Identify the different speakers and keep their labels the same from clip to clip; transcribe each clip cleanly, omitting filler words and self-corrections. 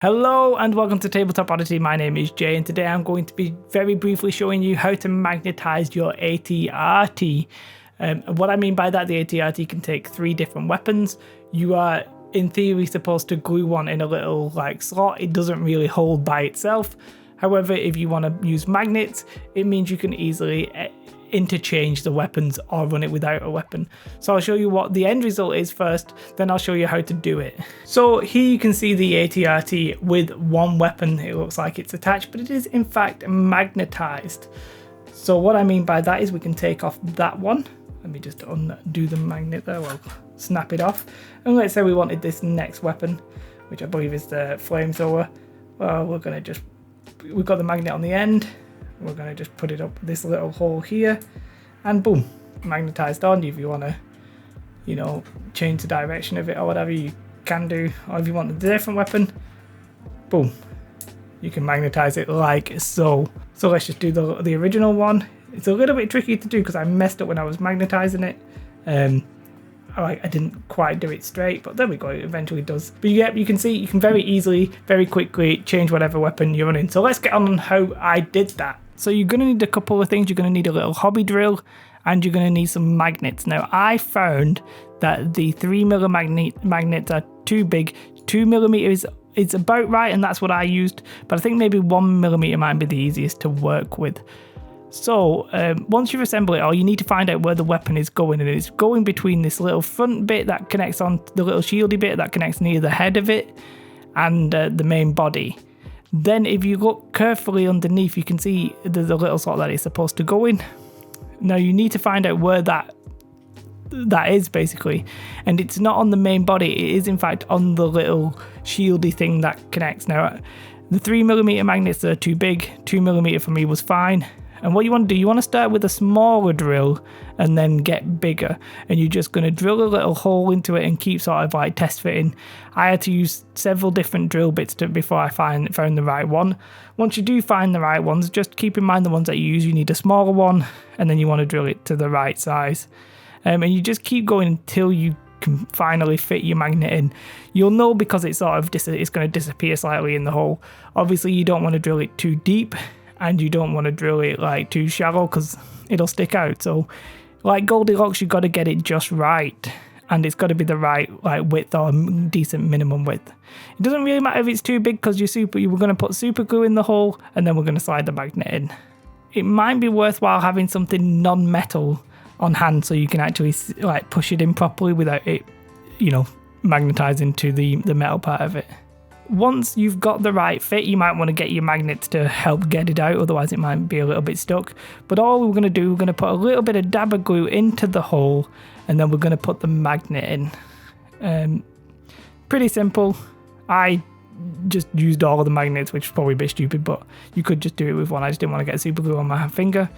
Speaker 1: Hello and welcome to Tabletop Oddity. My name is Jay and today I'm going to be very briefly showing you how to magnetize your ATRT. What I mean by that, the ATRT can take 3 different weapons. You are in theory supposed to glue one in a little slot. It doesn't really hold by itself. However, if you want to use magnets, it means you can easily interchange the weapons or run it without a weapon. So I'll show you what the end result is first, then I'll show you how to do it. So here you can see the ATRT with one weapon. It looks like it's attached, but it is in fact magnetized. So what I mean by that is we can take off that one. Let me just undo the magnet there, well, snap it off. And let's say we wanted this next weapon, which I believe is the flamethrower. Well, we've got the magnet on the end. We're going to just put it up this little hole here and boom, magnetized on. If you want to, change the direction of it or whatever, you can do. Or if you want a different weapon, boom, you can magnetize it like so. So let's just do the original one. It's a little bit tricky to do because I messed up when I was magnetizing it. I didn't quite do it straight, but there we go, it eventually does. But yeah, you can see you can very easily, very quickly change whatever weapon you're running. So let's get on how I did that. So you're going to need a couple of things. You're going to need a little hobby drill and you're going to need some magnets. Now I found that the 3mm magnets are too big. 2mm is about right and that's what I used, but I think maybe 1mm might be the easiest to work with. So once you've assembled it all, you need to find out where the weapon is going, and it's going between this little front bit that connects on the little shieldy bit that connects near the head of it and the main body. Then if you look carefully underneath, you can see there's a little slot that it's supposed to go in. Now you need to find out where that is basically, and it's not on the main body, it is in fact on the little shieldy thing that connects. Now the 3mm magnets are too big, 2mm for me was fine. And what you want to do, you want to start with a smaller drill and then get bigger. And you're just going to drill a little hole into it and keep sort of test fitting. I had to use several different drill bits before I found the right one. Once you do find the right ones, just keep in mind the ones that you use. You need a smaller one and then you want to drill it to the right size. And you just keep going until you can finally fit your magnet in. You'll know because it's going to disappear slightly in the hole. Obviously you don't want to drill it too deep. And you don't want to drill it too shallow because it'll stick out. So like Goldilocks, you've got to get it just right. And it's got to be the right width or decent minimum width. It doesn't really matter if it's too big because we're going to put super glue in the hole and then we're going to slide the magnet in. It might be worthwhile having something non-metal on hand so you can actually push it in properly without it, magnetizing to the metal part of it. Once you've got the right fit, you might want to get your magnets to help get it out, otherwise it might be a little bit stuck. But all we're going to do, we're going to put a little bit of dabber glue into the hole and then we're going to put the magnet in. Pretty simple. I just used all of the magnets, which is probably a bit stupid, but you could just do it with one. I just didn't want to get super glue on my finger.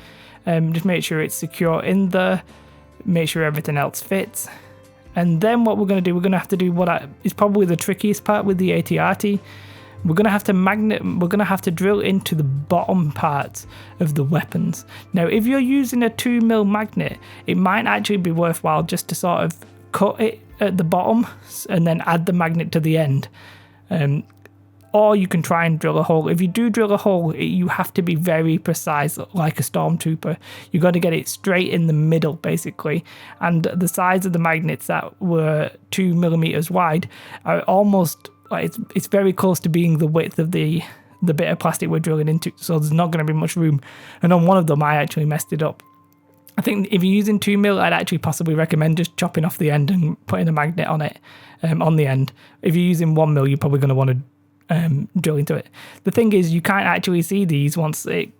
Speaker 1: Just make sure it's secure in there, make sure everything else fits. And then what we're going to do, we're going to have to do what is probably the trickiest part with the ATRT. We're going to have to drill into the bottom parts of the weapons. Now, if you're using a 2mm magnet, it might actually be worthwhile just to sort of cut it at the bottom and then add the magnet to the end. Or you can try and drill a hole. If you do drill a hole, you have to be very precise, like a stormtrooper. You've got to get it straight in the middle, basically. And the size of the magnets that were 2mm wide are almost, it's very close to being the width of the bit of plastic we're drilling into. So there's not going to be much room. And on one of them, I actually messed it up. I think if you're using 2mm, I'd actually possibly recommend just chopping off the end and putting a magnet on it, on the end. If you're using 1mm, you're probably going to want to drill into it. The thing is, you can't actually see these once it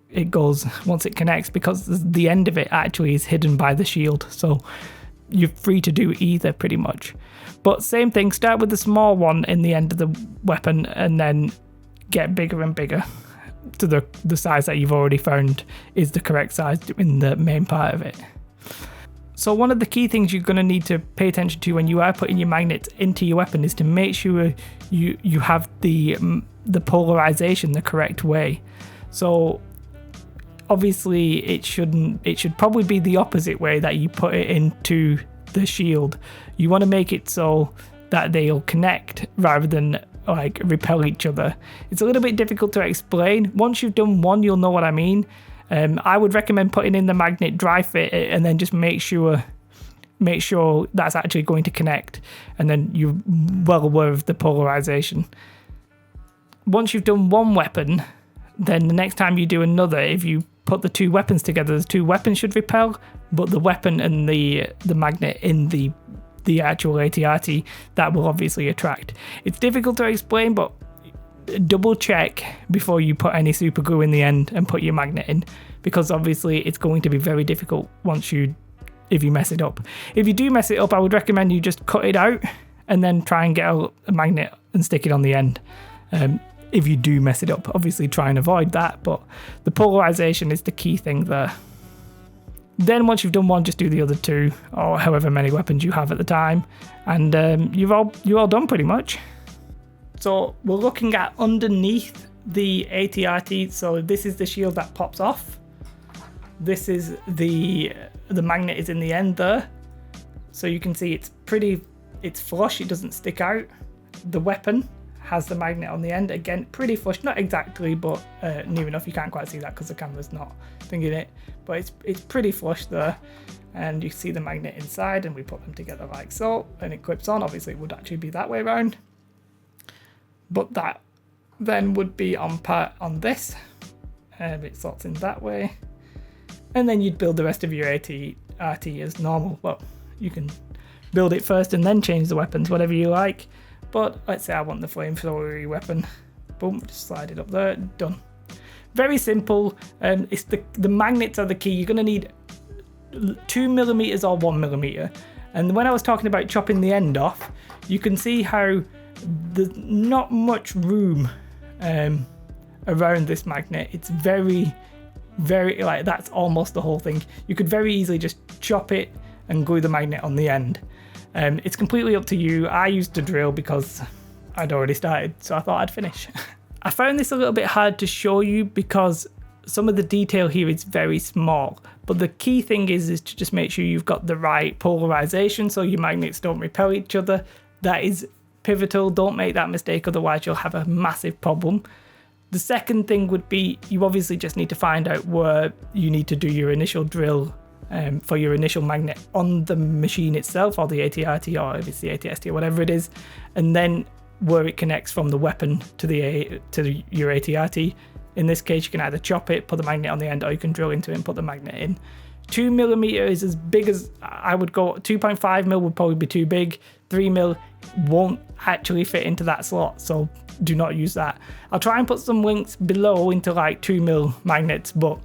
Speaker 1: connects because the end of it actually is hidden by the shield. So you're free to do either pretty much. But same thing, start with the small one in the end of the weapon and then get bigger and bigger to the size that you've already found is the correct size in the main part of it. So one of the key things you're going to need to pay attention to when you are putting your magnets into your weapon is to make sure you have the polarization the correct way. So obviously it should probably be the opposite way that you put it into the shield. You want to make it so that they'll connect rather than like repel each other. It's a little bit difficult to explain. Once you've done one, you'll know what I mean. I would recommend putting in the magnet, dry fit it, and then just make sure that's actually going to connect, and then you're well aware of the polarization. Once you've done one weapon, then the next time you do another, if you put the two weapons together, the two weapons should repel, but the weapon and the magnet in the actual AT-RT, that will obviously attract. It's difficult to explain, but double check before you put any super glue in the end and put your magnet in, because obviously it's going to be very difficult if you mess it up. If you do mess it up, I would recommend you just cut it out and then try and get a magnet and stick it on the end. If you do mess it up, obviously try and avoid that, but the polarization is the key thing there. Then once you've done one, just do the other two, or however many weapons you have at the time, and you're all done pretty much. So we're looking at underneath the AT-RT. So this is the shield that pops off. This is the magnet is in the end there. So you can see it's flush, it doesn't stick out. The weapon has the magnet on the end, again pretty flush, not exactly, but near enough. You can't quite see that because the camera's not thinking it, but it's pretty flush there, and you see the magnet inside, and we put them together like so, and it clips on. Obviously it would actually be that way around, but that then would be on this, and it slots in that way, and then you'd build the rest of your AT-RT as normal. Well, you can build it first and then change the weapons, whatever you like. But let's say I want the flamethrower weapon. Boom, just slide it up there, done. Very simple. It's the magnets are the key. You're gonna need 2mm or 1mm. And when I was talking about chopping the end off, you can see how there's not much room around this magnet. It's very, very, like, that's almost the whole thing. You could very easily just chop it and glue the magnet on the end. It's completely up to you. I used a drill because I'd already started, so I thought I'd finish. I found this a little bit hard to show you because some of the detail here is very small, but the key thing is to just make sure you've got the right polarization so your magnets don't repel each other. That is pivotal. Don't make that mistake, otherwise you'll have a massive problem. The second thing would be, you obviously just need to find out where you need to do your initial drill for your initial magnet on the machine itself, or the AT-RT, or if it's the AT-ST or whatever it is, and then where it connects from the weapon to your AT-RT. In this case, you can either chop it, put the magnet on the end, or you can drill into it and put the magnet in. 2mm is as big as I would go. 2.5mm would probably be too big. 3mm won't actually fit into that slot, so do not use that. I'll try and put some links below into like 2mm magnets, but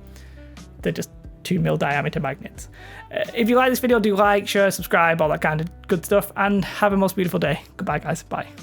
Speaker 1: they're just 2mm diameter magnets. If you like this video, do like, share, subscribe, all that kind of good stuff, and have a most beautiful day. Goodbye guys, bye.